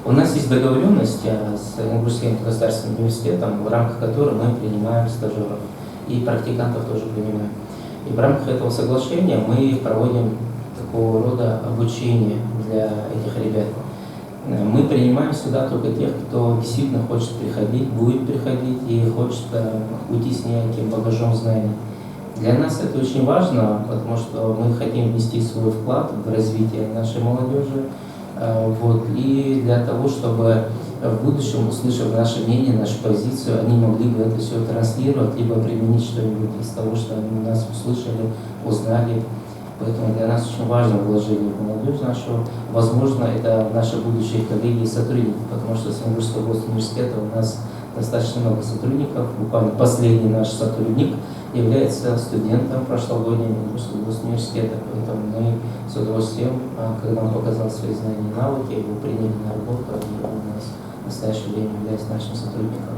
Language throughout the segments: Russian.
У нас есть договоренность с Ингушским государственным университетом, в рамках которой мы принимаем стажеров и практикантов тоже принимаем. И в рамках этого соглашения мы проводим такого рода обучение для этих ребят. Мы принимаем сюда только тех, кто действительно хочет приходить, будет приходить и хочет уйти с неким багажом знаний. Для нас это очень важно, потому что мы хотим внести свой вклад в развитие нашей молодежи. И для того, чтобы в будущем, услышав наше мнение, нашу позицию, они могли бы это все транслировать, либо применить что-нибудь из того, что они нас услышали, узнали. Поэтому для нас очень важно вложение в молодежь нашу. Возможно, это наши будущие коллеги и сотрудники, потому что с Ингушского госуниверситета у нас достаточно много сотрудников. Буквально последний наш сотрудник является студентом прошлогоднего Ингушского госуниверситета. Поэтому мы с удовольствием, когда он показал свои знания и навыки, его приняли на работу, и он у нас в настоящее время является нашим сотрудником.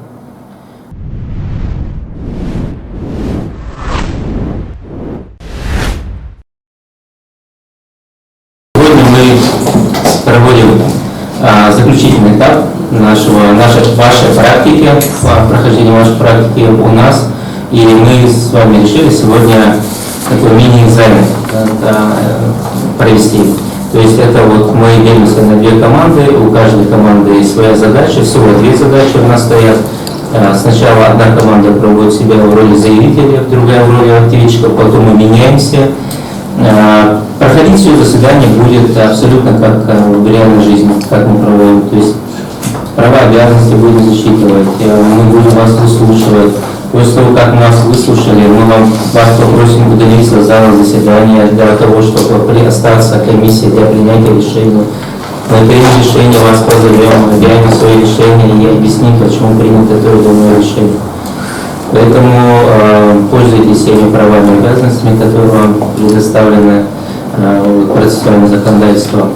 Проводим заключительный этап вашей практики, прохождения вашей практики у нас. И мы с вами решили сегодня такой мини-экзамен провести. То есть это вот мы делимся на две команды, у каждой команды своя задача, всего две задачи у нас стоят. Сначала одна команда пробует себя в роли заявителя, другая в роли активистов, потом мы меняемся. Проходить все заседание будет абсолютно как в реальной жизни, как мы проводим. То есть права и обязанности будем засчитывать, мы будем вас выслушивать. После того, как мы вас выслушали, мы вас попросим удалиться из зала заседания для того, чтобы остаться комиссии для принятия решения. Мы примем решение, вас позовем, объявим свое решение и объясним, почему принято то или иное решение. Поэтому пользуйтесь всеми правами и обязанностями, которые вам предоставлены процессуальным законодательством,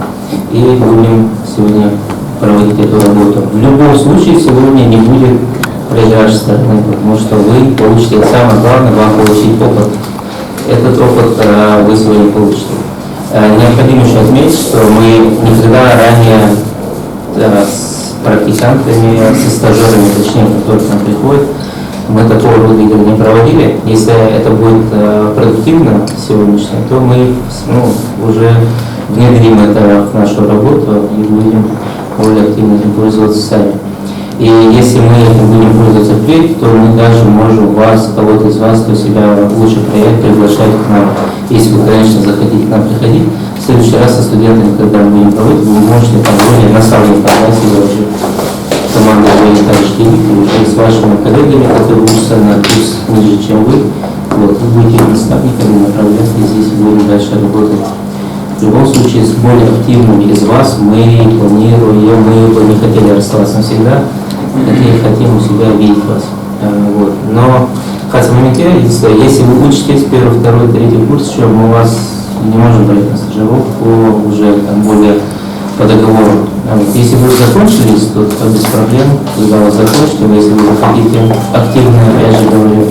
и будем сегодня проводить эту работу. В любом случае сегодня не будет проигрыша стороны, потому что вы получите, самое главное, вам получить опыт. Этот опыт вы сегодня получите. Необходимо еще отметить, что мы никогда ранее с практикантами, со стажерами, точнее, которые к нам приходят, мы такого рода игры не проводили. Если это будет продуктивно сегодняшнее, то мы уже внедрим это в нашу работу и будем более активно этим пользоваться сами. И если мы этим будем пользоваться впредь, то мы даже можем вас, кого-то из вас, кто себя лучше проявит, приглашать к нам. Если вы, конечно, захотите к нам приходить, в следующий раз со студентами, когда мы будем проводить, вы можете там более на самом формате уже команда будет также делить с вашими коллегами, которые учатся на курс ниже, чем вы. Вы будете наставниками, направляться, и здесь будем дальше работать. В любом случае, с более активными из вас мы планируем, мы бы не хотели расставаться навсегда, хотим у себя видеть вас. Но если вы учитесь первый, второй, третий курс, еще мы вас не можем брать на стажировку уже более по договору. Если вы закончились, то без проблем, когда вы закончите, если вы захотите, активно, опять же говорю,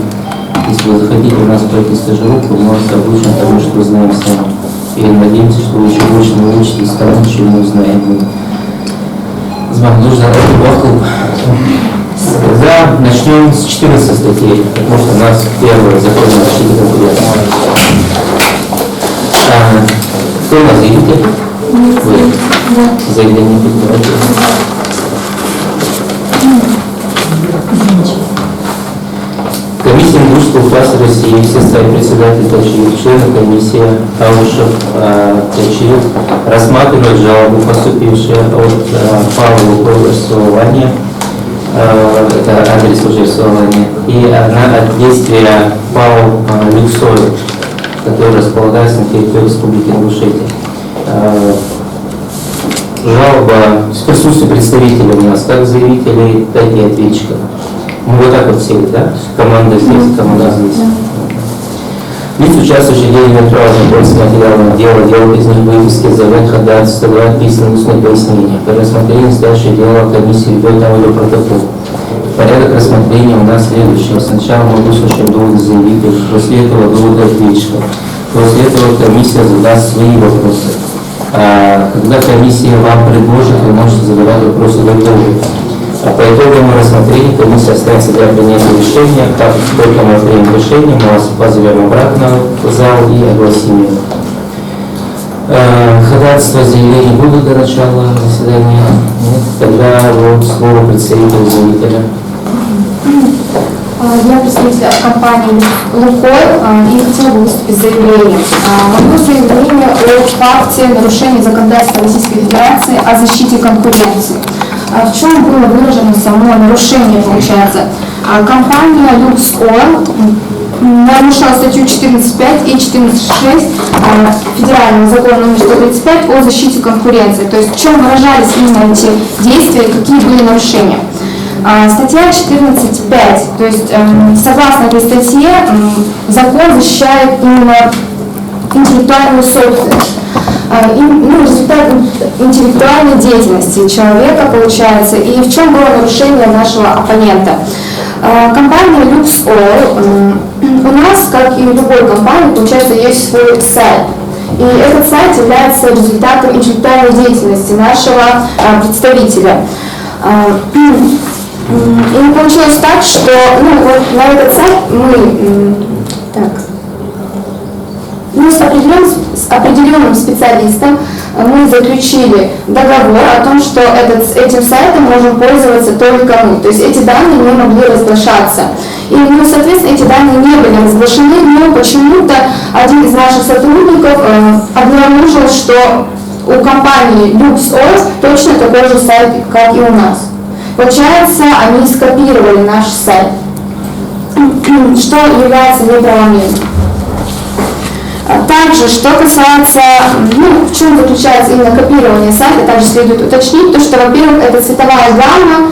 если вы захотите у нас пройти стажировку, мы вас обучим тому, что вы знаем сами. И надеемся, что вы еще больше научитесь тому, чему мы знаем. С вами нужно это вокруг. Тогда начнем с 14 статьи, потому что у нас первый закон о защите конкуренции. Кто у нас заявитель? Вы. Заявление подбирайте. Комиссия Ингушского класса России, все состоят председатель Тачиев, члены комиссии Таушев Тачиев рассматривают жалобу, поступившую от Павла Укрсования, это адрес уже Сования, и одна от действия Павла Люксоя, который располагается на территории Республики Ингушетия. Жалоба в присутствии представителей у нас, как заявителей, так и ответчиков. Мы вот так вот все, да? Команда здесь, команда здесь. Лиц, участвующих в деле неправильного польского материального дела, делают из них выписки, заявлять ходатайство, давать письменные устные пояснения. По рассмотрению настоящего дела комиссия ведет аудиопротокол. Порядок рассмотрения у нас следующий. Сначала мы выслушаем доводы заявителей, после этого доводы ответчиков. После этого комиссия задаст свои вопросы. Когда комиссия вам предложит, вы можете задавать вопросы друг другу. По итогам рассмотрения комиссия останется для принятия решения. Как только мы примем решение, мы вас позовем обратно в зал и огласим его. Ходатайства, заявления будут до начала заседания? Нет? Тогда вот слово представителю заявителя. Я представитель компании «Лукойл» и хотела бы выступить с заявлением. Мое заявление о факте нарушения законодательства Российской Федерации о защите конкуренции. В чем было выражено само нарушение, получается? Компания «Люкс Ойл» нарушила статью 14.5 и 14.6 Федерального закона номер 135 о защите конкуренции. То есть в чем выражались именно эти действия, какие были нарушения? Статья 14.5, то есть согласно этой статье закон защищает именно интеллектуальную собственность, результат интеллектуальной деятельности человека получается. И в чем было нарушение нашего оппонента? Компания Lux Oil, у нас, как и у любой компании, получается, есть свой сайт. И этот сайт является результатом интеллектуальной деятельности нашего представителя. И получилось так, что вот на этот сайт мы с определенным специалистом мы заключили договор о том, что этим сайтом можем пользоваться только мы. То есть эти данные не могли разглашаться. И, соответственно, эти данные не были разглашены, но почему-то один из наших сотрудников обнаружил, что у компании Lux Oil точно такой же сайт, как и у нас. Получается, они скопировали наш сайт, что является неправомерным. Также, что касается, в чем заключается именно копирование сайта, также следует уточнить, то, что, во-первых, это цветовая гамма,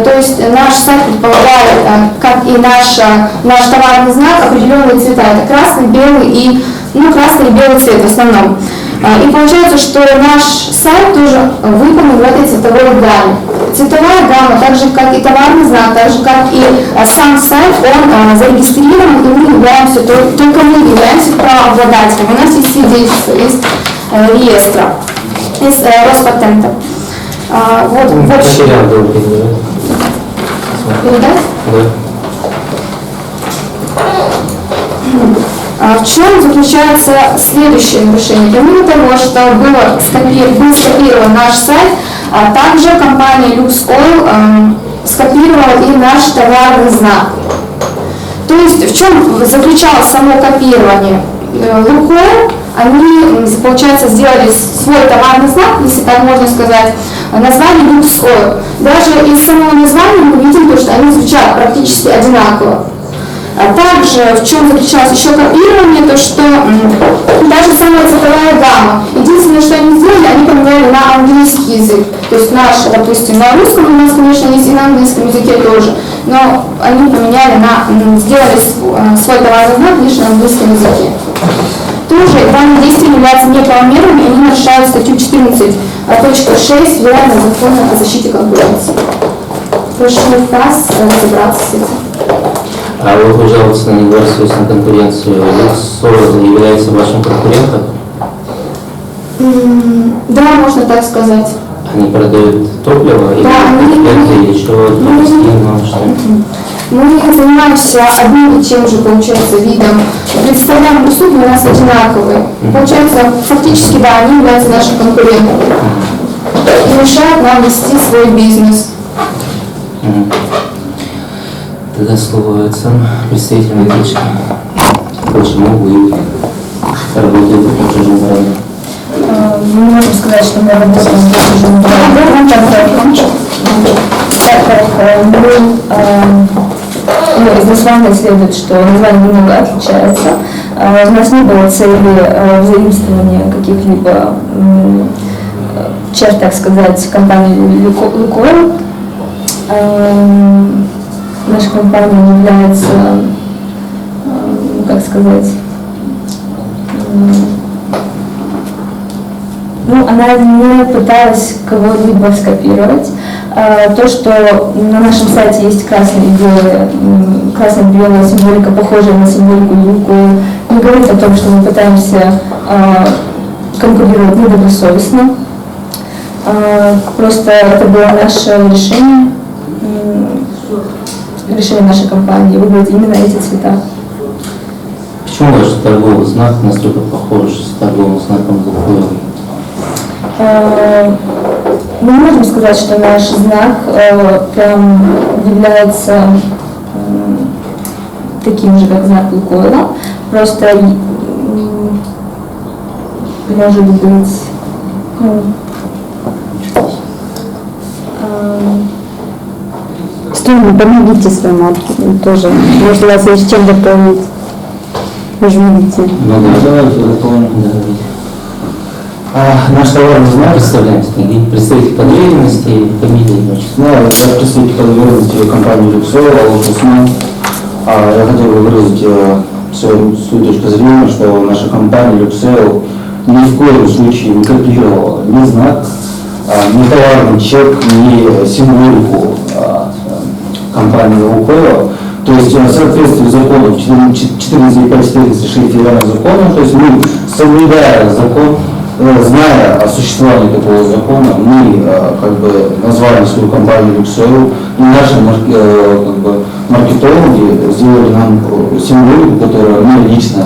то есть наш сайт предполагает, как и наш товарный знак, определенные цвета, это красный, белый и, красный и белый цвет в основном. И получается, что наш сайт тоже выполнен в этой цветовой гамме. Цветовая гамма, так же как и товарный знак, так же как и сам сайт, он зарегистрирован, и мы являемся, только мы являемся правообладателем. У нас есть свидетельство из реестра, из Роспатента. Вот, в общем. Передать? Да. В чем заключается следующее нарушение? Помимо того, что был скопирован наш сайт, также компания Lux Oil скопировала и наш товарный знак. То есть в чем заключалось само копирование? Лукойл, они, получается, сделали свой товарный знак, если так можно сказать, название Lux Oil. Даже из самого названия мы видим, что они звучат практически одинаково. А также в чем заключалось еще копирование, то что даже самая цветовая гамма. Единственное, что они сделали, они поменяли на английский язык. То есть наш, допустим, на русском у нас, конечно, есть и на английском языке тоже, но они поменяли сделали свой товарный знак лишь на английском языке. Тоже данные действия являются неправомерными, они нарушают статью 14.6 Федерального закона о защите конкуренции. Прошу вас разобраться с этим. А вы жалуетесь на недобросовестную конкуренцию. Lux Oil является вашим конкурентом? Да, можно так сказать. Они продают топливо или еще мы занимаемся одним и тем же, получается, видом. Представляем услуги у нас одинаковые. Получается, фактически, да, они являются нашим конкурентом. И мешают нам вести свой бизнес. Тогда слово представителям этички. Почему вы работаете в том же районе? Мы можем сказать, что мы работаем в том же районе, так как из названия следует, что название немного отличается. У нас не было цели взаимствования каких-либо черт, так сказать, компании «Лукойл». Наша компания является, как сказать, она не пыталась кого-либо скопировать. То, что на нашем сайте есть красная и белая символика, похожая на символику Лукойл, не говорит о том, что мы пытаемся конкурировать недобросовестно. Просто это было наше решение, решение нашей компании выбрать именно эти цвета. Почему ваш торговый знак настолько похож с торговым знаком Лукойла? Мы не можем сказать, что наш знак прям является таким же, как знак Лукойла. Просто может быть Что помогите своей матке тоже. Может, у вас есть чем дополнить? Вы же видите. Ну да, Давайте дополним. да. Наш товарный знак, Представляемся, представитель по доверенности, фамилия, отчество. да, я представитель по доверенности компании Люксойл, Аллах Усман. Я хотел бы выразить свою точку зрения, что наша компания Люксойл ни в коем случае не копировала ни знак, ни товарный чек, ни символику компании Лукойла. То есть в соответствии с законом 14.5.14.6 федерального закона, то есть мы, соблюдая закон, зная о существовании такого закона, мы как бы назвали свою компанию Люксойл, и наши как бы, маркетологи сделали нам символику, которая мне лично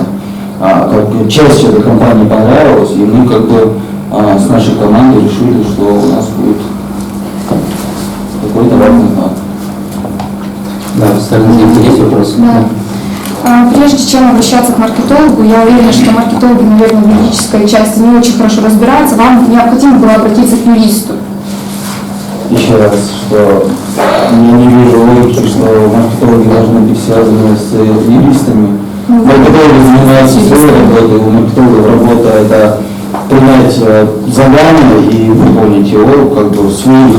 как частью этой компании понравилась, и мы как бы с нашей командой решили, что у нас будет какой-то важный знак. Да, в стороне есть вопросы? Да. Прежде чем обращаться к маркетологу, я уверена, что маркетологи, наверное, в юридической части не очень хорошо разбираются, вам необходимо было обратиться к юристу. Еще раз, что я не вижу логики, что маркетологи должны быть связаны с юристами. Маркетологи занимаются своей работой, у маркетологов работа – это принять задание и выполнить его как бы в своих,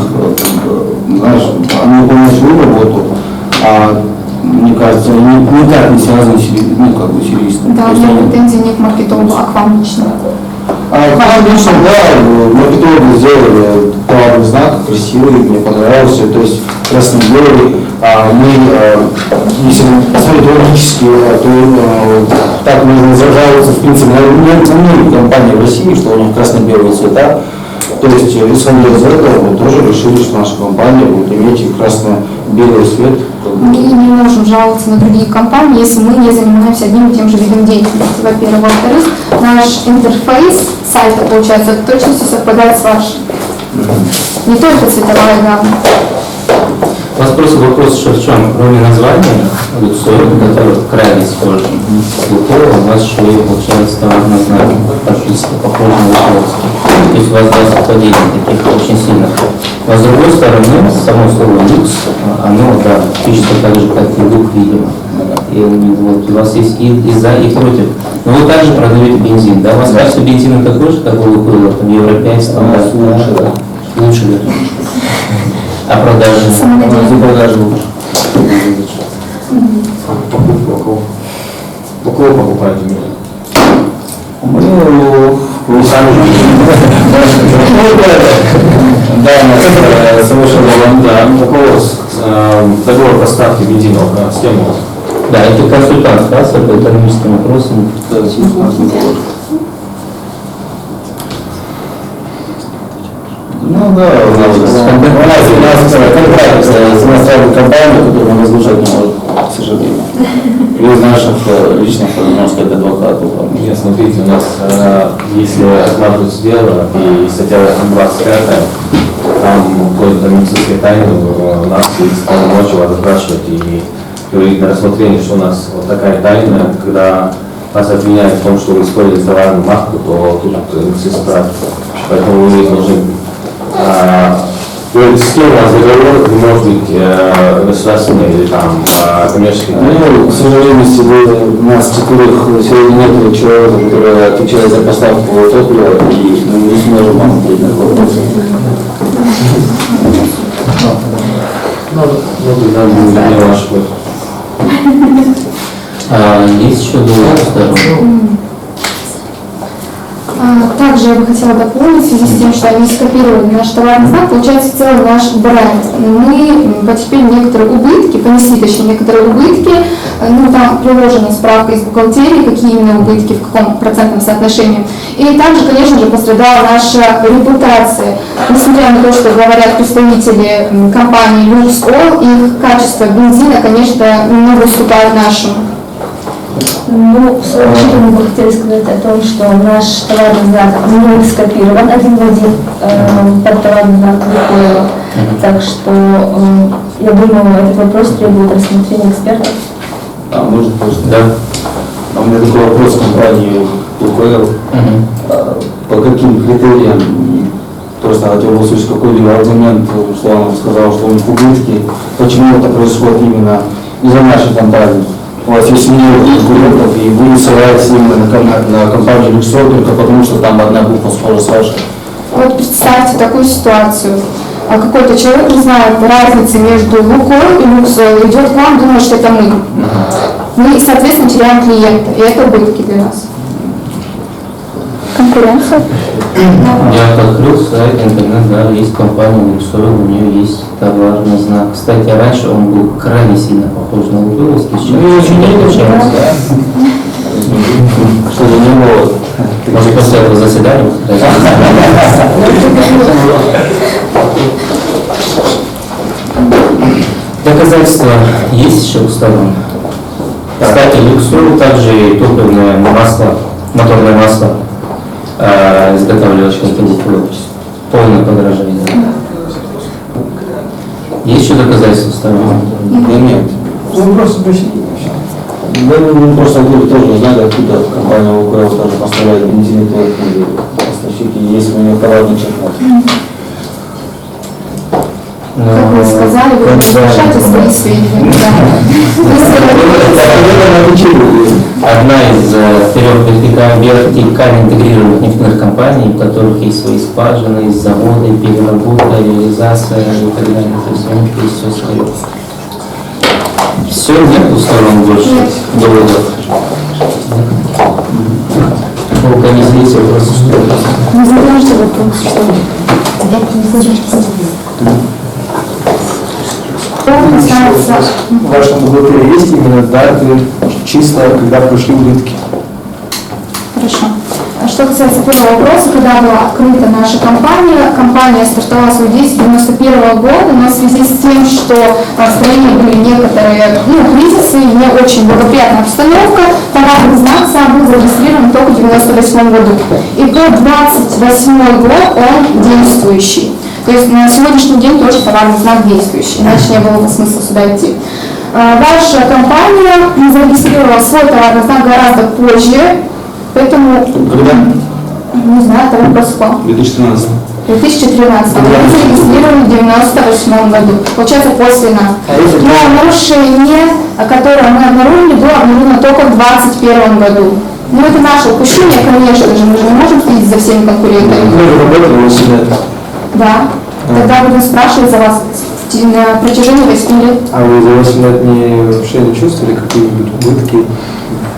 знаешь, они выполняют свою работу, мне кажется, они никак не связаны с юристом. Да, у меня претензий не к маркетологу, а к вам лично. Конечно, да, маркетологи сделали товарный знак, красивый, мне понравился, то есть красно-белый. Мы, если посмотреть логически, то так можно жаловаться, в принципе, на многие компании в России, что у них красно-белые цвета. То есть, исходя из этого, мы тоже решили, что наша компания будет иметь красно-белый цвет. Мы не можем жаловаться на другие компании, если мы не занимаемся одним и тем же видом деятельности, во-первых. Во-вторых, наш интерфейс сайта, получается, в точности совпадает с вашим. Не только цветовая гамма. У вас просто вопрос еще в чем? Кроме названия Люксойл, который крайне схож с Лукойлом, у вас еще и получается товарный знак практически похож на Лукойловский. То есть у вас два совпадения таких очень сильных. Но с другой стороны, само слово люкс, оно, да, пишется так же, как и лук, видимо. И вот, у вас есть и за, и против. Но вы также продаете бензин, да? У вас качество бензина такое же, как у Лукойла, там Евро 5 стандарт? Лучше, да. Лучше, да. А продажи? Продажи лучше. У кого покупаете мир? Вы сами же. Да, мы слышали, Да, какой у вас договор поставки бензина, с кем у вас? Да, это консультант, да, с экономическими вопросами. Ну да, у нас контракт с иностранной компанией, которую мы разглашать не можем, к сожалению. Из наших личных, можно сказать, адвокатов. Нет, смотрите, у нас, если откладывается дело, и статья 25, там вплоть до медицинской тайны, у нас есть полномочия разглашивать и говорить на рассмотрение, что у нас вот такая тайна, когда нас обвиняют в том, что вы использовали товарную марку, то тут медицинская, поэтому вы должны с кем у вас договор, не может быть государственный или там коммерческий? Ну, к сожалению, сегодня у нас сегодня нет человека, который отвечает за поставку топлива, и мы не сможем вам ответить на вопрос. Не ваш ход. Есть еще другая сторона. Также также я бы хотела дополнить в связи с тем, что они скопировали наш товарный знак, получается целый наш бренд. Мы потерпели некоторые убытки, понесли, точнее, некоторые убытки, ну, там приложена справка из бухгалтерии, какие именно убытки, в каком процентном соотношении. И также, конечно же, пострадала наша репутация. Несмотря на то, что говорят представители компании Lux Oil, их качество бензина, конечно, не уступает нашему. Ну, в свою очередь мы бы хотели сказать о том, что наш товарный знак не скопирован один в один под товарный знак Лукойла. Так что я думаю, этот вопрос требует рассмотрения экспертов. Можно просто? Да. У меня такой вопрос к компании Лукойл. По каким критериям, просто хотел бы услышать какой-либо аргумент, что он сказал, что у них убытки, почему это происходит именно из-за нашей компании? У вас есть много конкурентов, и вы ссылаетесь именно на компанию Люксол только потому, что там одна буква схожа с вашей. Вот представьте такую ситуацию. Какой-то человек не знает разницы между Лукойл и Люксол, идет к вам, думает, что это мы. Мы, соответственно, теряем клиента, и это убытки для нас. Конкуренция. Я открыл сайт интернет, да, есть компания Luxoil, у нее есть товарный знак. Кстати, раньше он был крайне сильно похож на Лукойловский, сейчас очень не отличается. Чтобы не было. Может, после этого заседания? Доказательства есть еще у сторон. Кстати, Luxoil также и топливное масло, моторное масло изготавливалось как Лукойл. Полное подражание. Есть еще доказательства сторон? Да нет. Вопрос обычный. Да, мы просто люди тоже не знали, откуда компания Лукойл тоже поставляет бензин и поставщики, есть у нее товарный чек. Как вы сказали, вы разглашаете свои сведения. Одна из 4 вертикально интегрированных нефтяных компаний, у которых есть свои скважины, есть заводы, переработка, реализация и так далее. То есть у них есть все свое. Все, нет у сторон больше доводов. У комиссии есть вопросы, что ли? Не задавайте вопрос, что ли? В вашем бухгалтерии есть именно даты, числа, когда прошли убытки? Хорошо. Что касается первого вопроса, когда была открыта наша компания стартовала свою деятельность 1991 года, но в связи с тем, что в стране были некоторые кризисы, не очень благоприятная обстановка, товарный знак сам был зарегистрирован только в 1998 году. И по 1928 год он действующий. То есть на сегодняшний день тоже товарный знак действующий, иначе не было бы смысла сюда идти. Ваша компания зарегистрировала свой товарный знак гораздо позже, поэтому, Когда? не знаю, это вопрос к вам. 2013. В 2013 мы зарегистрировали в 1998 году, получается после нас. Но нарушение, которое мы обнаружили, было обнаружено только в 2021 году. Ну это наше упущение, конечно же, мы же не можем следить за всеми конкурентами. Вы работали 8 лет. Да. Тогда будем спрашивать за вас на протяжении 8 лет. А вы за 8 лет вообще не чувствовали какие-нибудь убытки?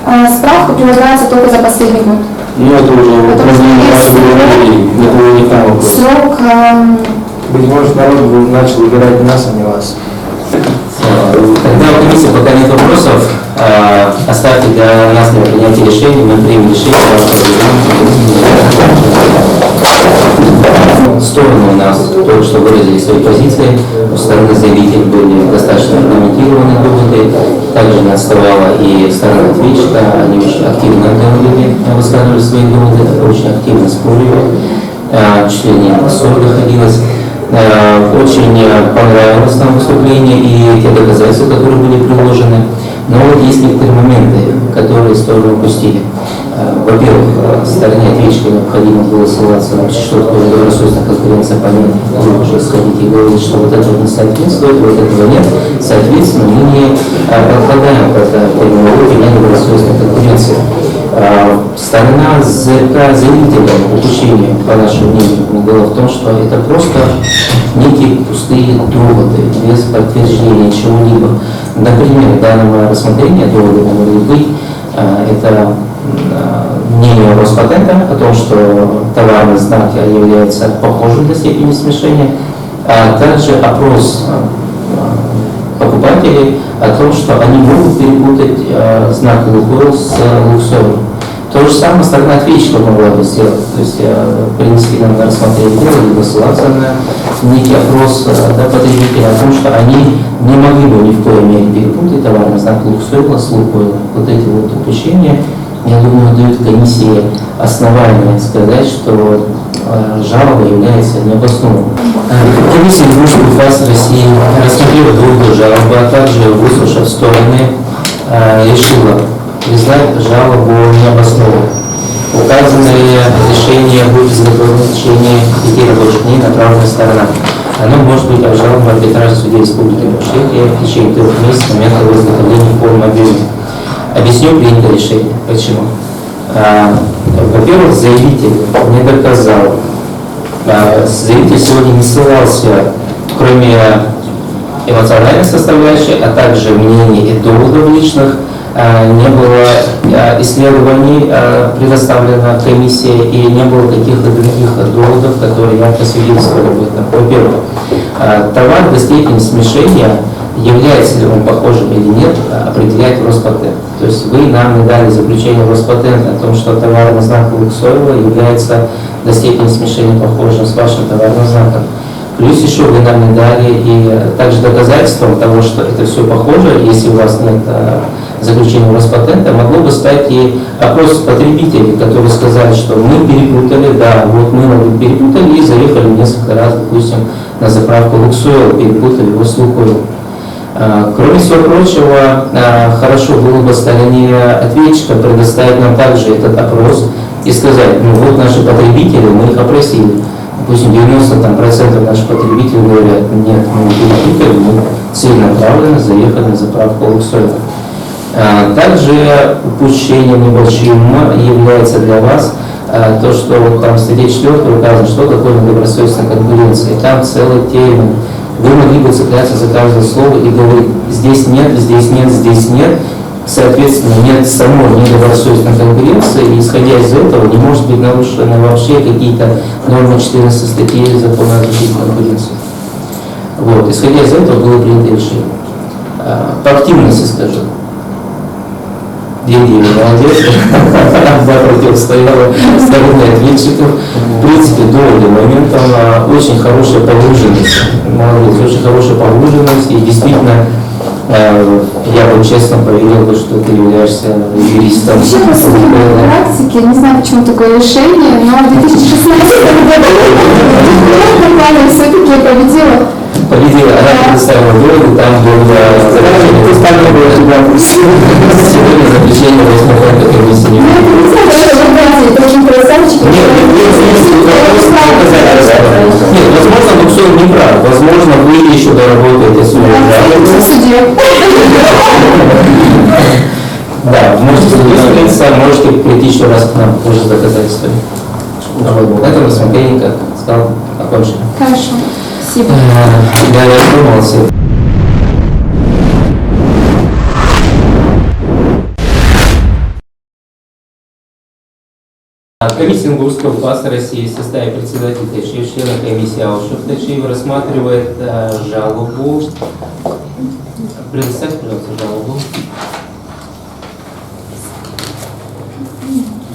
Справка прилагается только за последний год. Ну, это уже упражнение вашего времени, это уже не там вопрос. Срок, Быть может, народ начал выбирать нас, а не вас. Когда у комиссии пока нет вопросов, оставьте для нас для принятия решений, мы примем решение. Стороны у нас только что выразили свои позиции, у стороны заявителей были достаточно аргументированные доводы, также не отставала и сторона ответчика, они очень активно говорили, высказывали свои доводы, очень активно спорили, чуть ли не до ссор доходилось. Очень понравилось нам выступление и те доказательства, которые были приложены. Но вот есть некоторые моменты, которые стороны упустили. Во-первых, стороне ответчика необходимо было ссылаться на что такое добросовестная конкуренция, понятно, уже сходить и говорить, что вот это не соответствует, вот этого нет. Соответственно, мы не подпадаем под терминологию недобросовестной конкуренции. Сторона ЗК заявителя упущения, по нашему мнению, было в том, что это просто некие пустые доводы, без подтверждения чего-либо. Например, данного рассмотрения довода могли быть, это мнение заключения Роспатента о том, что товарный знак является похожим до степени смешения, а также опрос покупателей о том, что они могут перепутать знак Лукойл с Луксойл. То же самое сторона ответчика могла бы сделать, то есть принести нам на рассмотрение дела, либо ссылаться на некий опрос потребителей о том, что они не могли бы ни в коей мере перепутать товарный знак Луксойла с Лукойлом. Вот эти вот упущения, я думаю, дают комиссии основания сказать, что жалоба является необоснованной. Комиссия Дружбы ФАС России рассмотрела другую жалобу, а также, выслушав стороны, решила признать жалобу необоснованной. Указанное решение будет изготовлено в течение 5 рабочих дней на правовой стороне. Оно может быть обжаловано в арбитражном суде Республики Ингушетия в течение 3 месяцев с момента его изготовления в полном объеме. Объясню принятое решение. Почему? Во-первых, заявитель не доказал. Заявитель сегодня не ссылался, кроме эмоциональной составляющей, а также мнений и доводов личных, не было исследований предоставлено комиссии и не было каких-то других доводов, которые ярко свидетельствовали об этом. Во-первых, товар до степени смешения, является ли он похожим или нет, определяет Роспатент. То есть вы нам не дали заключение Роспатента о том, что товарный знак Луксойла является до степени смешения похожим с вашим товарным знаком. Плюс еще вы нам не дали и также доказательством того, что это все похоже, если у вас нет заключения Роспатента, могло бы стать и опрос потребителей, которые сказали, что мы перепутали, да, вот мы перепутали и заехали несколько раз, допустим, на заправку Луксойла, перепутали его с Лукойлом. Кроме всего прочего, хорошо было бы стороне ответчика предоставить нам также этот опрос и сказать, ну вот наши потребители, мы их опросили. Допустим, 90% наших потребителей говорят, нет, мы перепутали, мы целенаправленно заехали на заправку Луксойла. Также упущением небольшим является для вас то, что вот там в статье 4 указано, что такое недобросовестная конкуренция. И там целый термин. Вы могли бы цепляться за каждое слово и говорить, здесь нет, здесь нет, здесь нет. Соответственно, нет самой недобросовестной конкуренции, и исходя из этого не может быть нарушены вообще какие-то нормы 14 статьи Закона о защите конкуренции. Вот. Исходя из этого было принято решение. По активности скажу. Деньги молодец, да, противостояла стороне ответчиков. В принципе, до этого момента очень хорошая погруженность. Молодец, очень хорошая погруженность. И действительно, я бы честно поверил, что ты являешься юристом. Вообще, по своей практике, не знаю, почему такое решение, но в 2016 году компания все-таки победила. Она предоставила доводы, там было сегодня заключение Роспатента комиссии. Нет, возможно, Луксойл не прав. Возможно, вы еще доработаете свою жалобу. Да, можете высказаться, можете прийти еще раз к нам позже с доказательствами. На этом рассмотрение, как сказал, окончено. Хорошо, спасибо. Да, я задумался. Комиссия Ингушского ФАС России в составе председателя ТЧ, члена комиссии Аушев ТЧ рассматривает жалобу. Предоставьте, пожалуйста, жалобу.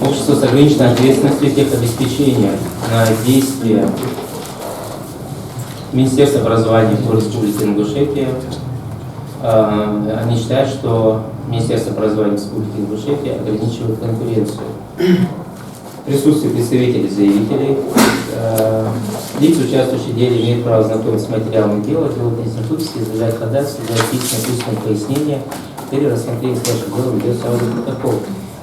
Общество с ограниченной ответственностью техобеспечения на действия Министерства образования по Республике Ингушетия. Они считают, что Министерство образования Республики Ингушетия ограничивает конкуренцию. Присутствие представителей заявителей. Лица, участвующие в деле, имеют право знакомиться с материалами дела, делать институтские, излагать ходатайство, дать письменные пояснения. При рассмотрении ваших дел ведется аудиопротокол.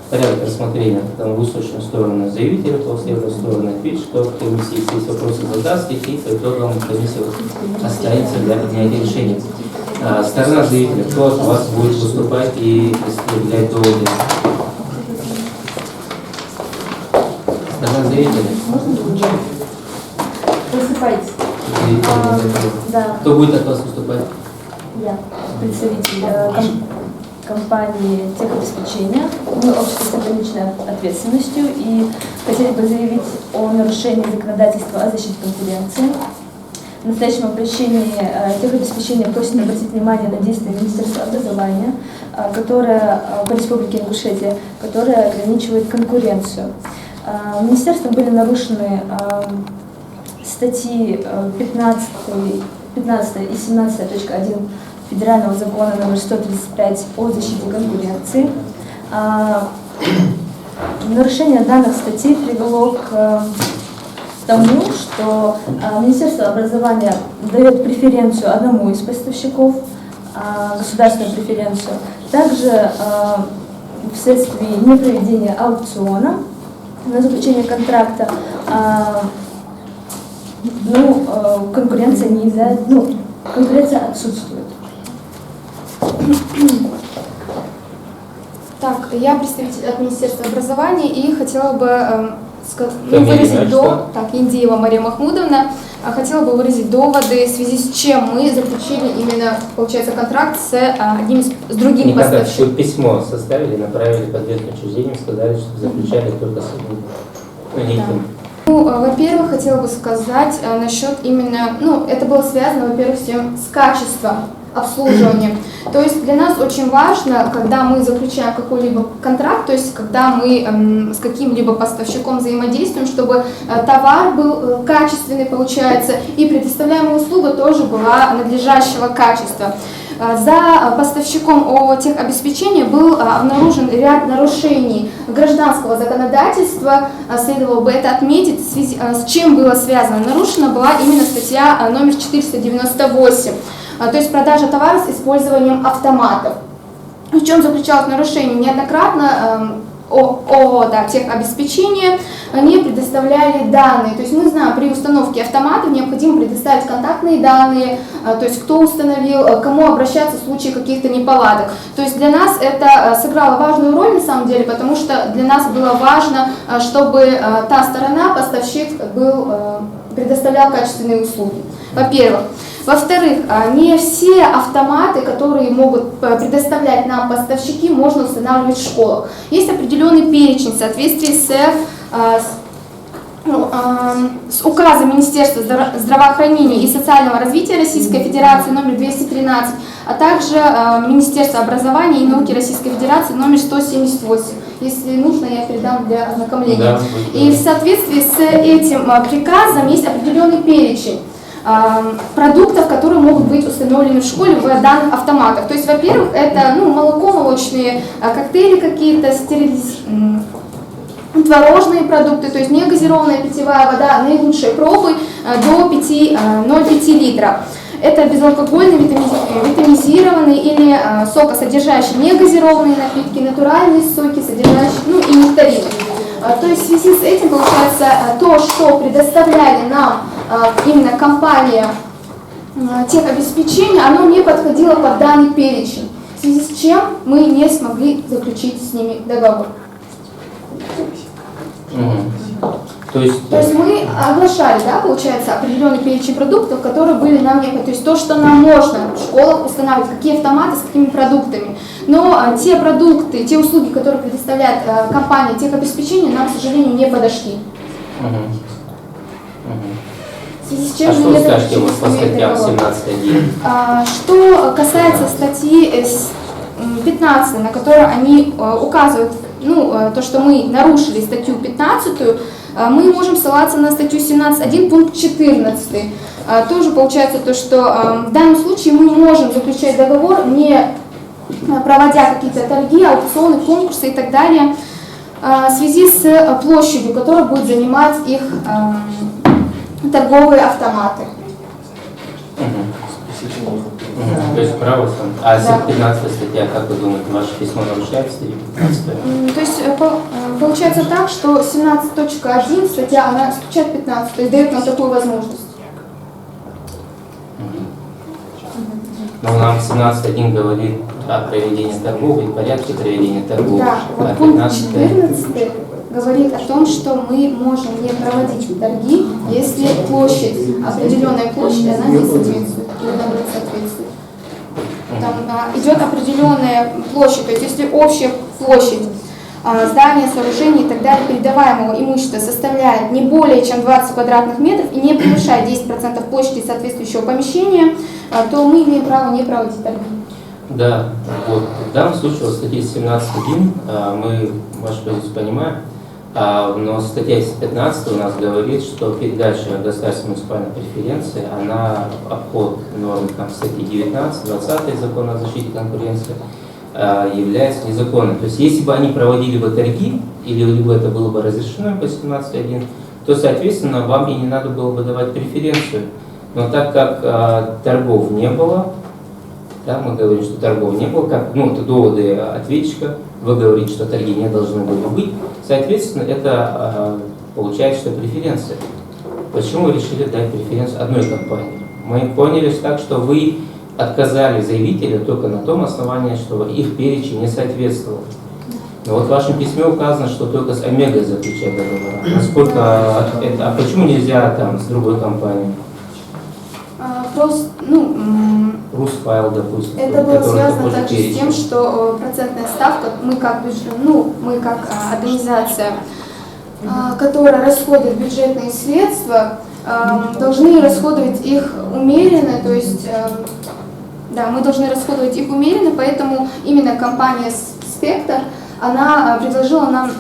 Порядок рассмотрения, там выслушаем сторону заявителя, последует сторону ответчика, комиссии, если есть вопросы, задаст их, и по итогам комиссия останется для принятия решения. Сторона заявителя, кто от вас будет выступать и представлять доводы? Сторона заявителя. Выступайте. Да, Кто будет от вас выступать? я, представитель компании техобеспечения. Мы общество с ограниченной ответственностью и хотели бы заявить о нарушении законодательства о защите конкуренции. В настоящем обращении техобеспечения просит обратить внимание на действия Министерства образования, которое по Республике Ингушетия, которое ограничивает конкуренцию. Министерством были нарушены статьи 15 и 17.1 Федерального закона номер 135 о защите конкуренции. Нарушение данных статей привело к тому, что Министерство образования дает преференцию одному из поставщиков, государственную преференцию. Также вследствие непроведения аукциона на заключение контракта конкуренция конкуренция отсутствует. Так, я представитель от Министерства образования и хотела бы Фамилия, выразить что? Индиева Мария Махмудовна, хотела бы выразить доводы, в связи с чем мы заключили именно, получается, контракт с другим Никогда поставщиком. письмо составили, направили по ответным учреждениям, сказали, что заключали только с одним. Во-первых, хотела бы сказать насчет именно, это было связано, во-первых, с качеством обслуживания. То есть для нас очень важно, когда мы заключаем какой-либо контракт, то есть когда мы с каким-либо поставщиком взаимодействуем, чтобы товар был качественный, получается, и предоставляемая услуга тоже была надлежащего качества. За поставщиком ООО «Техобеспечение» был обнаружен ряд нарушений гражданского законодательства, следовало бы это отметить, с чем было связано. Нарушена была именно статья номер 498, то есть продажа товара с использованием автоматов. В чем заключалось нарушение? Неоднократно ООО «Техобеспечение» не предоставляли данные. То есть мы знаем, при установке автоматов необходимо предоставить контактные данные, то есть кто установил, кому обращаться в случае каких-то неполадок. То есть для нас это сыграло важную роль на самом деле, потому что для нас было важно, чтобы та сторона, поставщик, предоставлял качественные услуги. Во-первых. Во-вторых, не все автоматы, которые могут предоставлять нам поставщики, можно устанавливать в школах. Есть определенный перечень в соответствии с указом Министерства здравоохранения и социального развития Российской Федерации номер 213, а также Министерства образования и науки Российской Федерации номер 178. Если нужно, я передам для ознакомления. Да, и в соответствии с этим приказом есть определенный перечень продуктов, которые могут быть установлены в школе в данных автоматах. То есть, во-первых, это молоко, молочные коктейли какие-то, творожные продукты, то есть негазированная питьевая вода наилучшей пробы до 0,5 литров. Это безалкогольные, витаминизированные или сокосодержащие негазированные напитки, натуральные соки, содержащие, и нектарины. То есть в связи с этим, получается, то, что предоставляли нам именно компания техобеспечения, оно не подходило под данный перечень, в связи с чем мы не смогли заключить с ними договор. То есть мы оглашали, получается, определенный перечень продуктов, которые были нам необходимы. То есть то, что нам можно в школах устанавливать, какие автоматы с какими продуктами. Но те продукты, те услуги, которые предоставляет компания техобеспечения, нам, к сожалению, не подошли. В связи с чем что мы скажете по статьям 17.1? Что касается статьи 15, на которую они указывают, то, что мы нарушили статью 15, мы можем ссылаться на статью 17.1, пункт 14. Тоже получается то, что в данном случае мы можем заключать договор, не проводя какие-то торги, аукционы, конкурсы и так далее, в связи с площадью, которая будет занимать их торговые автоматы. То есть право, а 15 статья, как вы думаете, ваше письмо нарушает статью 15? То есть получается так, что 17.1 статья, она исключает 15, то есть дает нам такую возможность. Но нам 17.1 говорит о проведении торгов и порядке проведения торгов. Да, вот пункт 14 говорит о том, что мы можем не проводить торги, если площадь, определенная площадь, она не соответствует, или наоборот соответствует. там идет определенная площадь, то есть если общая площадь здания, сооружений и так далее передаваемого имущества составляет не более чем 20 квадратных метров и не превышает 10% площади соответствующего помещения, то мы имеем право не проводить торги. Да, вот. В данном случае вот статья 17.1, мы вашу позицию понимаем, но статья 15 у нас говорит, что передача государственной муниципальной преференции, она обход норм там, статьи 19, 20 Закона о защите конкуренции, является незаконным. То есть если бы они проводили бы торги, или либо это было бы разрешено по 17.1, то, соответственно, вам и не надо было бы давать преференцию. Но так как торгов не было, да, мы говорим, что торгов не было, как, ну, это доводы ответчика, вы говорите, что торги не должны были быть, соответственно, это получается, что преференция. Почему вы решили дать преференцию одной компании? Мы поняли так, что вы отказали заявителю только на том основании, что их перечень не соответствовал. Но вот в вашем письме указано, что только с Омегой заключать договора. Насколько это, почему нельзя там с другой компанией? Просто, Русфайл, допустим. это было связано такой же также с перечень. тем, что процентная ставка, мы как организация, которая расходует бюджетные средства, должны расходовать их умеренно, то есть, да, мы должны расходовать их умеренно, поэтому именно компания «Спектр», она предложила нам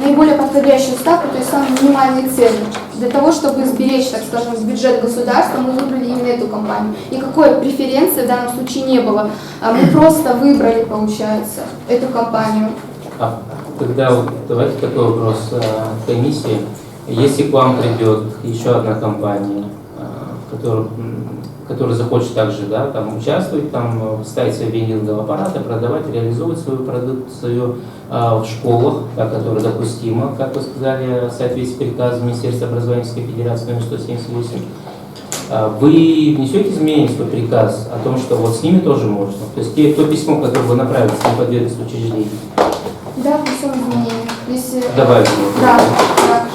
наиболее подходящую ставку, то есть самые минимальные цены. Для того, чтобы сберечь, так скажем, бюджет государства, мы выбрали именно эту компанию. Никакой преференции в данном случае не было. Мы просто выбрали, получается, эту компанию. Тогда вот давайте такой вопрос комиссии. Если к вам придет еще одна компания, которая захочет также, да, там участвовать, там ставить свои виниловые аппараты, продавать, реализовывать свою продукцию в школах, которая допустима, как вы сказали, в соответствии с приказом Министерства образования Российской Федерации номер 178, вы внесете изменения в свой приказ о том, что вот с ними тоже можно? То есть то письмо, которое вы направили с неподведомственным учреждением? Да, внесем изменения. Если... Добавить. Да, да.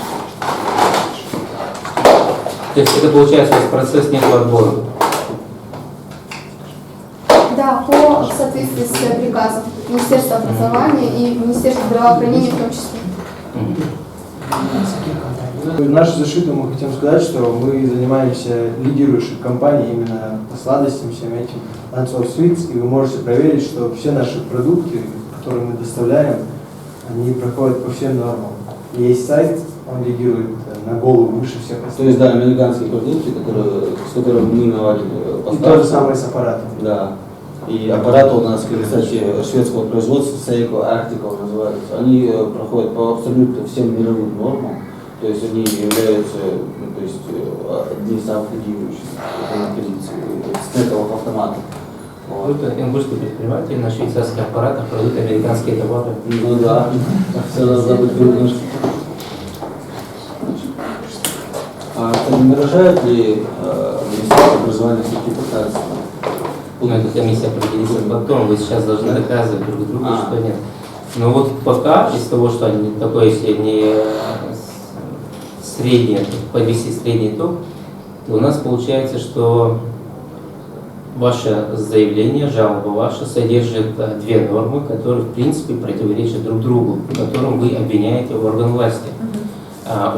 То есть это получается у вас процесс некого отбора? Да, по соответствии с приказом Министерства образования и Министерства здравоохранения в том числе. В нашу защиту мы хотим сказать, что мы занимаемся лидирующей компанией именно по сладостям, всем этим Lands of Sweets, и вы можете проверить, что все наши продукты, которые мы доставляем, они проходят по всем нормам. Есть сайт, он лидирует на голову выше всех остальных. То есть, да, американские продукты, с которыми мы наладили И поставки. то же самое с аппаратом. Да. И аппараты у нас, кстати, шведского производства, Seiko, Arctic называются, они проходят по абсолютно всем мировым нормам. То есть они являются, то есть, одни из самых лидирующих на позиции снеговых автоматов. Вот. Это ингушский предприниматель на швейцарских аппаратах продают американские товары. Ну да, все должно быть немножко. Не нарушает ли Министерство образования сертификацию? Ну, эта комиссия определится потом, вы сейчас должны доказывать друг другу, что нет. Но вот пока, из того, что они такое, если не среднее, подвести средний итог, то у нас получается, что ваше заявление, жалоба ваша, содержит две нормы, которые в принципе противоречат друг другу, в котором вы обвиняете орган власти.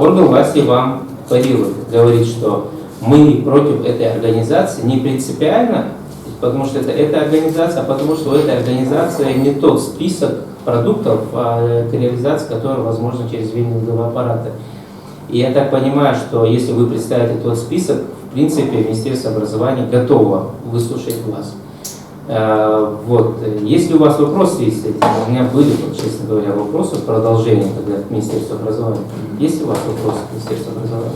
Орган власти вам парирует, говорит, что мы против этой организации не принципиально, потому что это эта организация, а потому что у этой организации не тот список продуктов, к реализации которого возможно через виниловые аппараты. И я так понимаю, что если вы представите тот список, в принципе, Министерство образования готово выслушать вас. Вот. Если у вас вопросы есть, у меня были, честно говоря, вопросы, продолжение тогда к Министерству образования. Есть ли у вас вопросы к Министерству образования?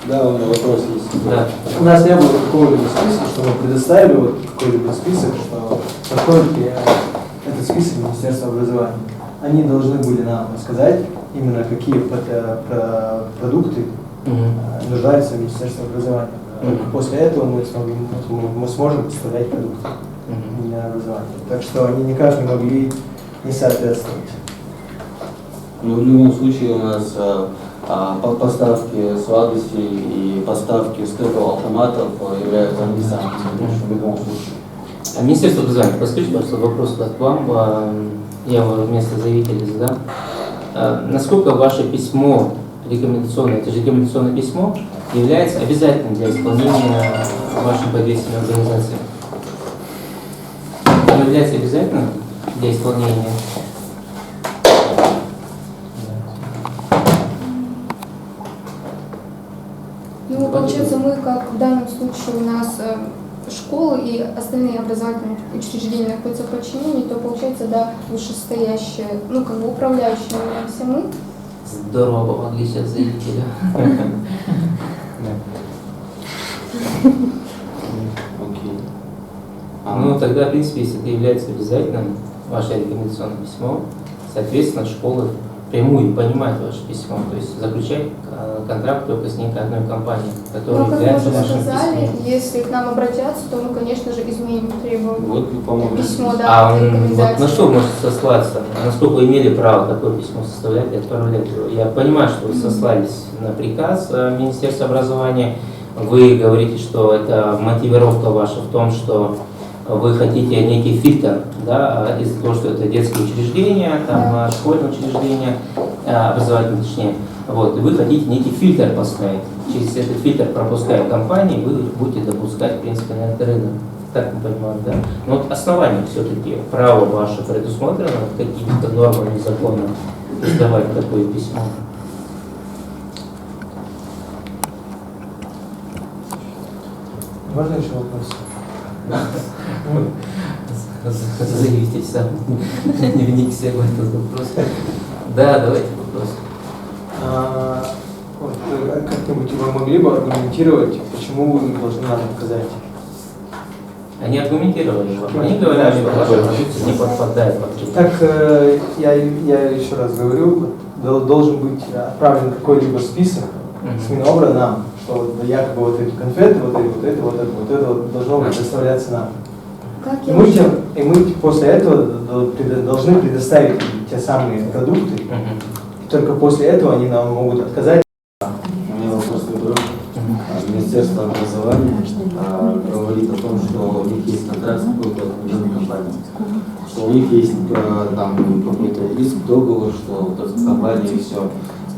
Да, у меня вопрос есть. Да. У нас не было какого-либо списка, что мы предоставили вот какой-либо список, что проходит ли этот список Министерства образования. Они должны были нам сказать именно какие продукты нуждаются в Министерстве образования. Только после этого мы сможем поставлять продукты именно образования. Так что они никак не могли не соответствовать. Ну, в любом случае у нас поставки сладостей и поставки стеков автоматов являются не самыми в любом случае. Министерство образования, подскажите, пожалуйста, вопрос к вам. Я его вместо заявителя задам. Насколько ваше письмо рекомендационное, это же рекомендационное письмо, является обязательным для исполнения вашей подвесной организации? Оно является обязательным для исполнения? Ну, получается, мы, как в данном случае у нас школы и остальные образовательные учреждения находятся в подчинении, то получается, да, вышестоящие, ну, как бы управляющие являемся мы. Здорово помогли сейчас заявителя. Окей. Ну, тогда, в принципе, если это является обязательным, ваше рекомендационное письмо, соответственно, школы прямую понимают ваше письмо, то есть заключать контракт только с некой одной компанией, которая Но, как мы является уже вашим сказали, письмом. если к нам обратятся, то мы, конечно же, изменим требования. Вот вы поможете. Письмо, да, А вот рекомендации. на что вы можете сослаться? Насколько вы имели право такое письмо составлять и отправлять его? Я понимаю, что вы сослались на приказ Министерства образования. Вы говорите, что это мотивировка ваша в том, что вы хотите некий фильтр, да, из-за того, что это детские учреждения, там, школьные учреждения, образовательные, точнее. Вот, и вы хотите некий фильтр поставить. Через этот фильтр, пропуская компании, вы будете допускать, в принципе, на этот рынок. Так мы понимаем, да. Но вот основание все-таки, право ваше предусмотрено какими-то нормами закона издавать такое письмо. Можно еще вопрос? Заявитель сам не вникся в этот вопрос. Да, давайте вопрос. Как-нибудь вы могли бы аргументировать, почему вы должны нам отказать? Они аргументировали. Они говорят, что ваша продукция не подпадает под критерии. Так, я еще раз говорю, должен быть отправлен какой-либо список с Минобра нам, что вот якобы вот эти конфеты, вот это должно предоставляться нам. Как И я мы после этого должны предоставить те самые продукты, и только после этого они нам могут отказать. У меня вопрос к другу. Министерство образования говорит о том, что у них есть контракт с какой-то определенной компанией, что у них есть там какой-то иск, договор, что вот эта компания и все.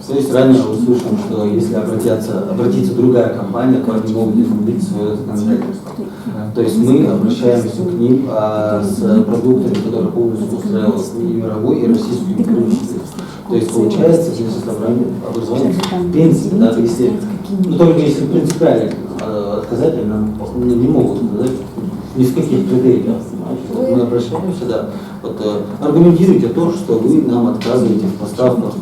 То есть ранее услышим, что если обратится другая компания, то они могут изменить свое законодательство. То есть мы обращаемся к ним с продуктами, которые полностью устраивают и мировой, и российскую промышленность. То есть получается, здесь образование, в принципе, даже если, ну только если принципиально отказать, они нам не могут сказать ни в каких критериях. Вот мы обращаемся, да. Вот, аргументируйте то, что вы нам отказываете в поставках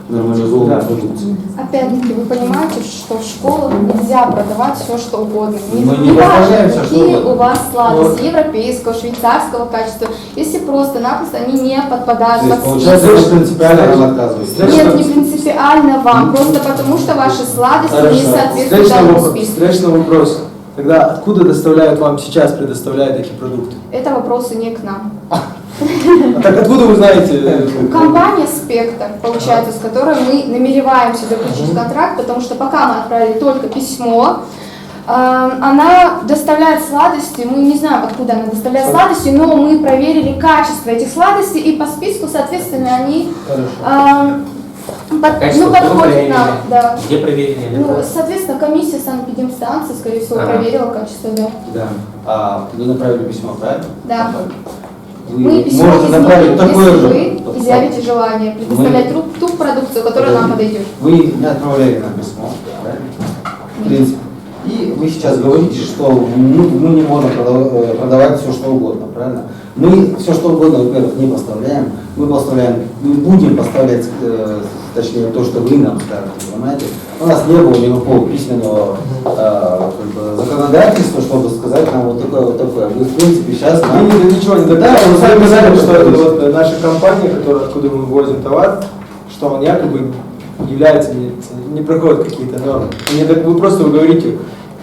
нормализованной продукции. Опять-таки, вы понимаете, что в школах нельзя продавать все, что угодно. Мы не важно, возражаемся, что какие угодно. у вас сладости, европейского, швейцарского качества, если просто-напросто они не подпадают То есть, под получается, список. вы принципиально нам отказываете. Нет, не принципиально вам, просто потому что ваши сладости не соответствуют данному списку. Встречный вопрос. Тогда откуда доставляют вам сейчас, предоставляют эти продукты? Это вопросы не к нам. А так откуда вы знаете? Компания «Спектр», получается, с которой мы намереваемся заключить контракт, потому что пока мы отправили только письмо, она доставляет сладости, мы не знаем, откуда она доставляет сладости, но мы проверили качество этих сладостей, и по списку, соответственно, они Качество кто подходят проверили? нам. Да. Где проверили? Ну, соответственно, комиссия санэпидемстанции, скорее всего, Ага. проверила качество, да. Да. Вы направили письмо, правильно? Да. Вы Мы письмо можете направить изменим, такое если же. вы изъявите желание предоставлять ту продукцию, которая нам подойдет. Вы не отправляли нам письмо, правильно? В принципе. И вы сейчас говорите, что мы не можем продавать все, что угодно, правильно? Мы все, что угодно, во-первых, не поставляем. Мы будем поставлять, точнее, то, что вы нам скажете, понимаете? У нас не было никакого письменного законодательства, чтобы сказать нам вот такое, вот такое. Вы, в принципе, сейчас нам... Вы ничего не доказали, вы сами сказали, что это вот наша компания, откуда мы возим товар, что он якобы является, не проходит какие-то нормы. Вы просто говорите,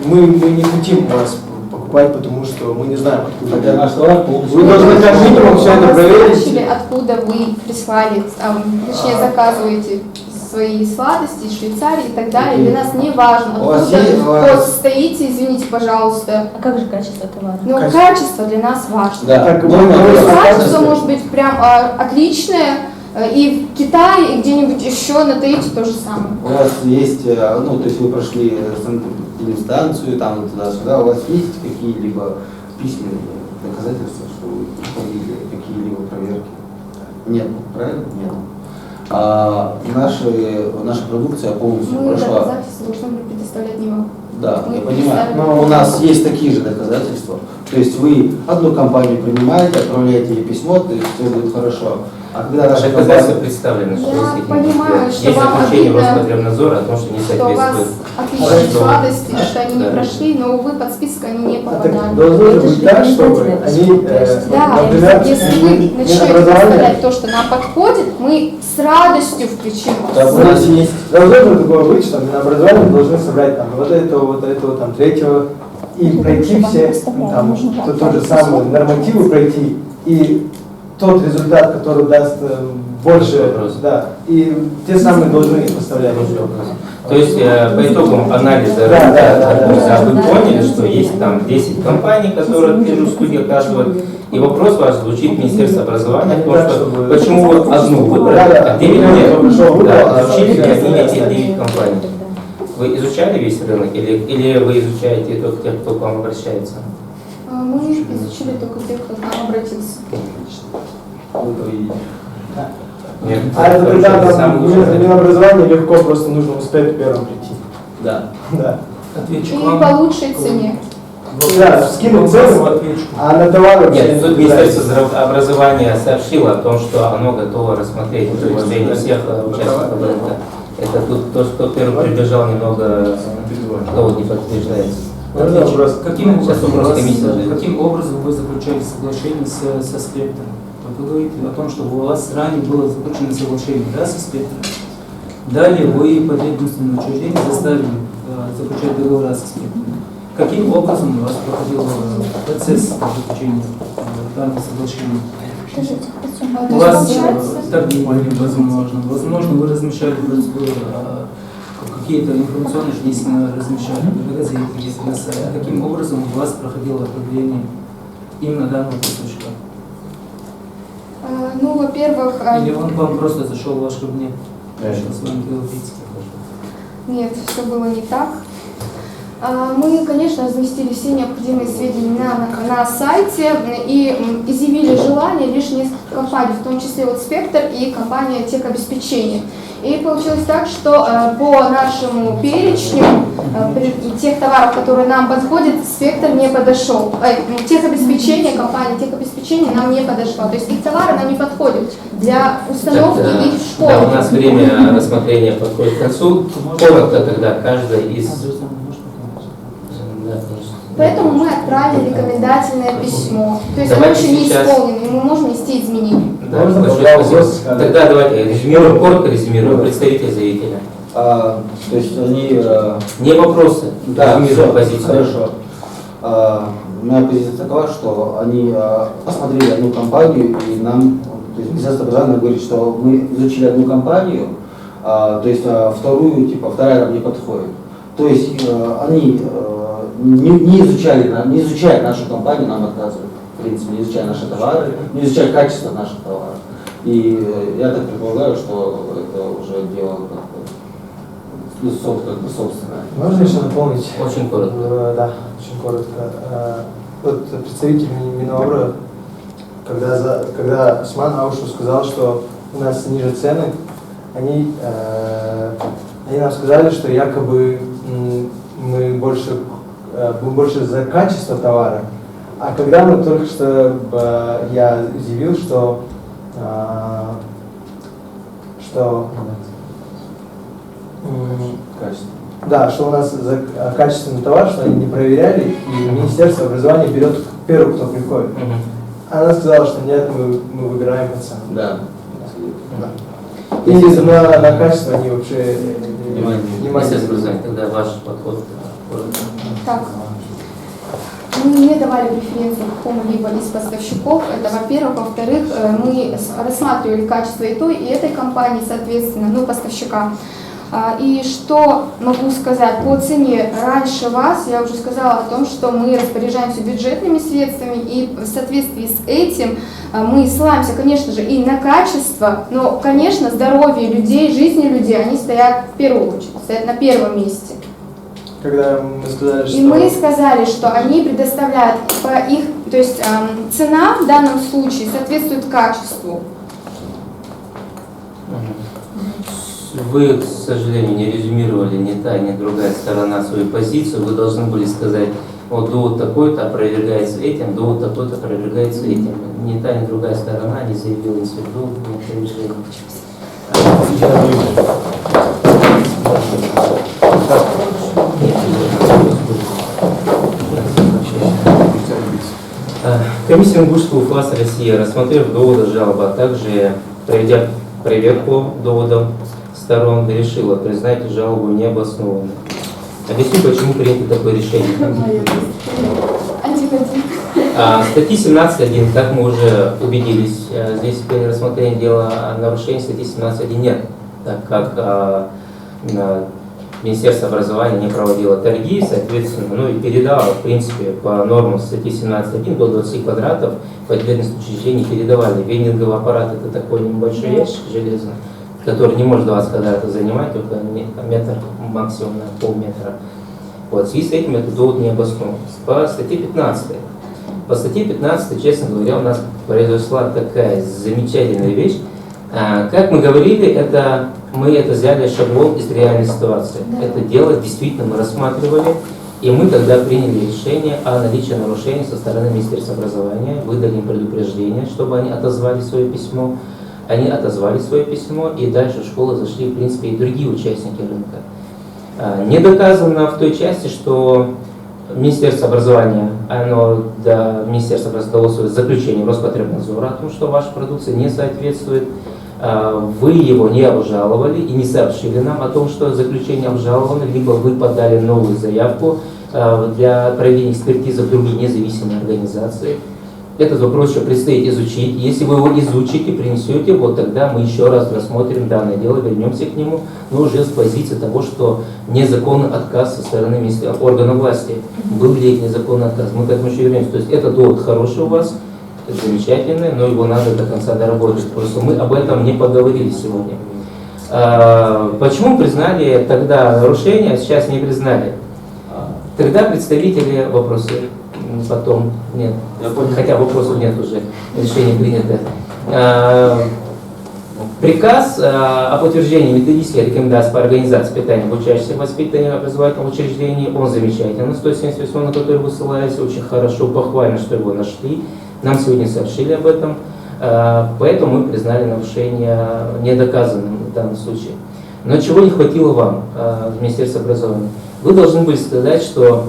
мы не хотим вас покупать, потому что мы не знаем, откуда. Хотя наш товар полностью... Вы должны как минимум все это проверить. Откуда вы прислали, точнее заказываете свои сладости из Швейцарии и так далее. Для нас не важно, У вас откуда есть- у вас- вот стоите, извините, пожалуйста. А как же качество товара? Но Качество. качество для нас важно. Да, Так, ну, мы ну, говорим о Качество качестве. может быть прям отличное, и в Китае, и где-нибудь еще на Таити то же самое. У вас есть, ну, то есть вы прошли инстанцию, там, туда-сюда, у вас есть какие-либо письменные доказательства, что вы проходили какие-либо проверки? Нет, правильно? Нет. Наша продукция полностью Мы прошла. доказательства должны были предоставлять не вам. Да, Мы я понимаю. предоставили. Но у нас есть такие же доказательства. То есть вы одну компанию принимаете, отправляете ей письмо, то есть все будет хорошо. А когда наша Доказательства компания... представлены, что Я есть такие понимаю, материалы. что Есть вам заключение обидно, Роспотребнадзора о том, что не Что у вас соответствует. отличные Что- сладости, что они не Да. прошли, но, увы, под список они не А попадали. так должно же Это быть же так, чтобы рекомендательное они, письмо, то есть, Да, например, если вы начнете Минобразование, представлять то, что нам подходит, мы с радостью включим Да, вас. у нас есть... должно же такое быть, что Минобразование должны собрать там вот этого, там третьего, и пройти все, там, тот же самый нормативы пройти, и тот результат, который даст больше, Вопрос. да, и те самые должны их поставлять. То есть по итогам анализа Да. вы поняли, что есть там 10 компаний, которые те же услуги оказывают, и вопрос ваш звучит в Министерство образования, Не потому так, что чтобы- почему вы одну выбрали, Да. а 9 Я нет. только что выбрал, Да, а изучили ли остальные они эти остались. 9 компаний? Вы изучали весь рынок или вы изучаете только тех, кто к вам обращается? Мы изучили только тех, кто к нам обратился. Вы проведите. Нет, А это потому что тогда это самый лучший вариант. Минобразование легко, просто нужно успеть первым прийти. Да. Да. Ответчик И вам. по лучшей цене. Да, скинуть цену, ответчик. а на товар вообще Нет, тут не Министерство обязательно. здравоохранения сообщило о том, что оно готово рассмотреть предложение всех участников рынка. Это тут то, что первый прибежал, немного довод не подтверждается. Можно вопрос? Каким Сейчас образом, вопрос у вас- комиссии задают. каким образом вы заключали соглашение со спектром? Вот вы говорите о том, что у вас ранее было заключено соглашение, да, со спектром. Далее вы потребительственное учреждение заставили заключать договора со спектром. Каким образом у вас проходил процесс заключения данного соглашения? А, то У есть вас получается, торговли, возможно, вы размещали какие-то информационные естественно, размещали в газете, если на сайте. Каким образом у вас проходило определение именно данного кусочка? ну, во-первых, Или он к вам просто зашел в ваш кабинет, начал с вами говорить? нет, все было не так. Мы, конечно, разместили все необходимые сведения на сайте и изъявили желание лишь несколько компаний, в том числе вот «Спектр» и компания «Техобеспечение». И получилось так, что по нашему перечню тех товаров, которые нам подходят, «Спектр» не подошел. Техобеспечение, компания «Техобеспечение» нам не подошла. То есть их товары нам не подходят для установки Так, их в да, у школе. нас время рассмотрения подходит к концу. Коротко тогда каждая из... Да, конечно. Поэтому мы отправили рекомендательное письмо. То есть оно Давайте еще не сейчас- исполнено, и мы можем внести изменения. Да, Можно большое тогда спасибо. вопрос сказать? Тогда давайте резюмируем, коротко резюмируем, представитель заявителя. То есть они... Не вопросы, Да, резюмируем всё, позицию. хорошо. Моя позиция такова, что они посмотрели одну компанию, и нам, то есть Министерство образования говорит, что мы изучили одну компанию, то есть вторую, типа, вторая нам не подходит. То есть они не изучая нашу компанию, нам отказывают. В принципе, не изучая наши товары, не изучая качество наших товаров. И я так предполагаю, что это уже дело как бы собственное. Можно еще дополнить? Очень коротко. Да, очень коротко. Вот представитель Минобра, когда Осман Аушу сказал, что у нас ниже цены, они нам сказали, что якобы мы больше за качество товара. А когда мы только что, я заявил, что Качество. да, что у нас за качественный товар, что они не проверяли, и Министерство образования берет первый, кто приходит. Мгм. Она сказала, что нет, мы выбираем по цену. Да. И на качество они вообще Министерство образования, тогда ваш подход коротко. Так, Мы не давали преференции какому-либо из поставщиков, это во-первых. Во-вторых, мы рассматривали качество и той, и этой компании, соответственно, ну, поставщика. И что могу сказать по цене? Раньше вас я уже сказала о том, что мы распоряжаемся бюджетными средствами, и в соответствии с этим мы ссылаемся, конечно же, и на качество, но, конечно, здоровье людей, жизни людей, они стоят в первую очередь, стоят на первом месте. Когда мы сказали, что... И мы сказали, что они предоставляют по их, то есть цена в данном случае соответствует качеству. Вы, к сожалению, не резюмировали ни та, ни другая сторона свою позицию. Вы должны были сказать, вот довод такой-то опровергается этим, довод такой-то опровергается этим. Ни та, ни другая сторона не заявила ни свидетель, ни опровержение. Комиссия Ингушского УФАС России, рассмотрев доводы жалобы, а также проведя проверку доводов сторон, решила признать жалобу необоснованной. Объясню, почему принято такое решение. Статьи 17.1, как мы уже убедились, здесь при рассмотрении дела о нарушении статьи 17.1 нет, так как Министерство образования не проводило торги, соответственно, ну и передавало, в принципе, по нормам статьи 17.1 до 20 квадратов по ответственности учреждений передавали. Венинговый аппарат — это такой небольшой ящик железный, который не может 20 квадратов занимать, только метр, максимум на полметра. Вот, в связи с этим этот довод не обоснован. По статье 15. По статье 15, честно говоря, у нас произошла такая замечательная вещь. Как мы говорили, мы это взяли шаблон из реальной ситуации. Да. Это дело действительно мы рассматривали, и мы тогда приняли решение о наличии нарушений со стороны Министерства образования, выдали им предупреждение, чтобы они отозвали свое письмо. Они отозвали свое письмо, и дальше в школу зашли, в принципе, и другие участники рынка. Не доказано в той части, что Министерство образования, Министерство образования дало свое заключение Роспотребнадзора о том, что ваша продукция не соответствует. Вы его не обжаловали и не сообщили нам о том, что заключение обжаловано, либо вы подали новую заявку для проведения экспертизы в другие независимые организации. Этот вопрос еще предстоит изучить. Если вы его изучите, принесете, вот тогда мы еще раз рассмотрим данное дело, вернемся к нему, но уже с позиции того, что незаконный отказ со стороны органов власти. Был ли это незаконный отказ? Мы к этому еще вернемся. То есть это довод хороший у вас, это замечательный, но его надо до конца доработать. Просто мы об этом не поговорили сегодня. Почему признали тогда нарушение, а сейчас не признали? Тогда представители вопросы. Потом нет, хотя вопросов нет уже, решение принято. Приказ о подтверждении методических рекомендаций по организации питания обучающихся воспитания образовательного учреждения, он замечательный, 178, на который вы ссылаетесь, очень хорошо, похвально, что его нашли. Нам сегодня сообщили об этом, поэтому мы признали нарушение недоказанным в данном случае. Но чего не хватило вам, Министерство образования? Вы должны были сказать, что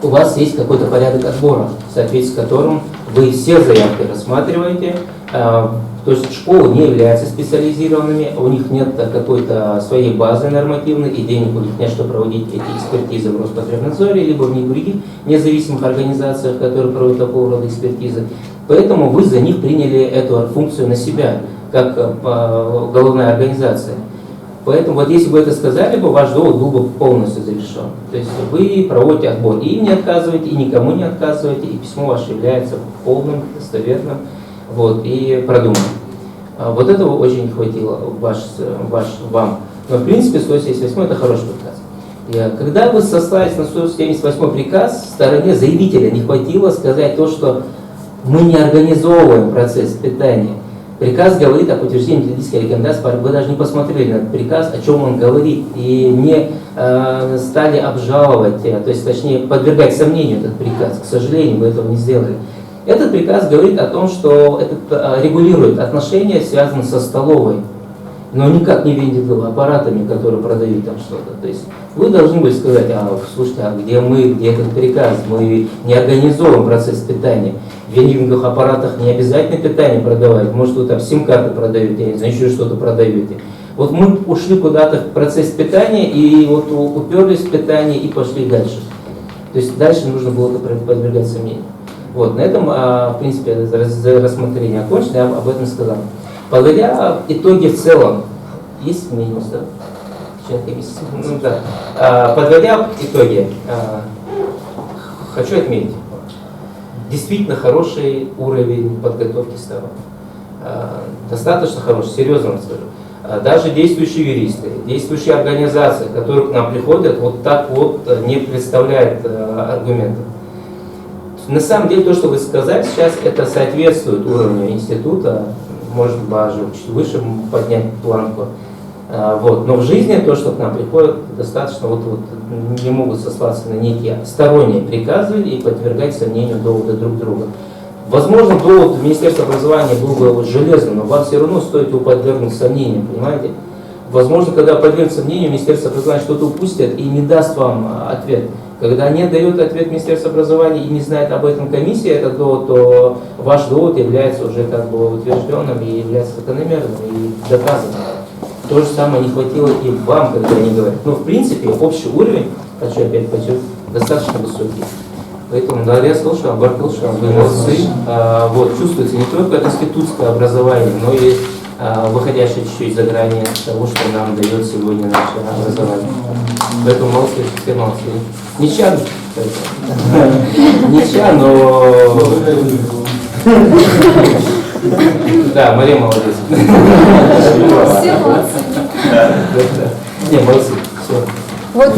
у вас есть какой-то порядок отбора, в соответствии с которым вы все заявки рассматриваете. То есть школы не являются специализированными, у них нет какой-то своей базы нормативной, и денег у них нет, чтобы проводить эти экспертизы в Роспотребнадзоре, либо в других независимых организациях, которые проводят такого рода экспертизы. Поэтому вы за них приняли эту функцию на себя, как головная организация. Поэтому вот если бы это сказали бы, ваш довод был бы полностью завершен. То есть вы проводите отбор, и им не отказываете, и никому не отказываете, и письмо ваше является полным, достоверным, вот, и продуманным. Вот этого очень не хватило вам. Но в принципе 178 это хороший приказ. Когда вы сослались на 178 приказ, стороне заявителя не хватило сказать то, что мы не организовываем процесс питания. Приказ говорит о подтверждении методической рекомендации, вы даже не посмотрели на этот приказ, о чем он говорит, и не стали обжаловать, то есть, точнее, подвергать сомнению этот приказ. К сожалению, вы этого не сделали. Этот приказ говорит о том, что это регулирует отношения, связанные со столовой, но никак не вендинговыми аппаратами, которые продают там что-то. То есть вы должны были сказать, слушайте, где этот приказ, мы не организовываем процесс питания. В вендинговых аппаратах не обязательно питание продавать, может вы там сим-карты продаете, я не знаю, еще что-то продаете. Вот мы ушли куда-то в процесс питания и вот уперлись в питание и пошли дальше. То есть дальше нужно было это подвергать сомнению. Вот, на этом, в принципе, рассмотрение окончено, я об этом сказал. Подводя итоги в целом, есть мнение, да? Член комиссии? Ну, да. Подводя итоги, хочу отметить, действительно хороший уровень подготовки стало. Достаточно хороший, серьезно вам скажу. Даже действующие юристы, действующие организации, которые к нам приходят, вот так вот не представляют аргументов. На самом деле, то, что вы сказали сейчас, это соответствует уровню института, может быть, даже чуть выше поднять планку. Вот. Но в жизни то, что к нам приходит, достаточно не могут сослаться на некие сторонние приказы и подвергать сомнению доводы друг друга. Возможно, довод Министерства образования был бы железным, но вам все равно стоит его подвергнуть сомнению, понимаете? Возможно, когда подвергнут сомнению, Министерство образования что-то упустит и не даст вам ответ. Когда не дает ответ Министерство образования и не знает об этом комиссия, этот довод, то ваш довод является уже как бы утвержденным и является закономерным и доказанным. То же самое не хватило и вам, когда они говорят. Но в принципе общий уровень, хочу опять подчеркнуть, достаточно высокий. Поэтому, да, я слышал, обратил, что вы молодцы. Вот, чувствуется не только институтское образование, но и выходящее чуть-чуть за грани того, что нам дает сегодня наше образование. Поэтому молодцы, все молодцы. Ничья, ничья, но... Да, Мария молодец. Все молодцы. Не, молодцы. Все. Вот